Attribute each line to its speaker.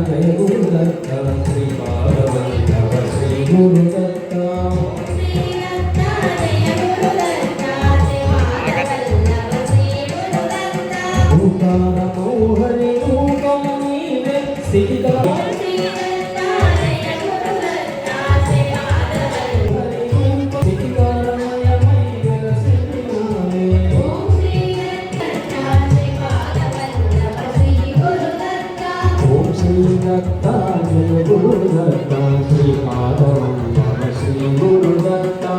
Speaker 1: జయ గురుదత్త శ్రీపాదవల్లభ శ్రీ గురుదత్త మోహరి రూపం నీవే స్థితిగా दत्ता जय गुरुदत्ता श्री पादवल्लभ श्री गुरुदत्ता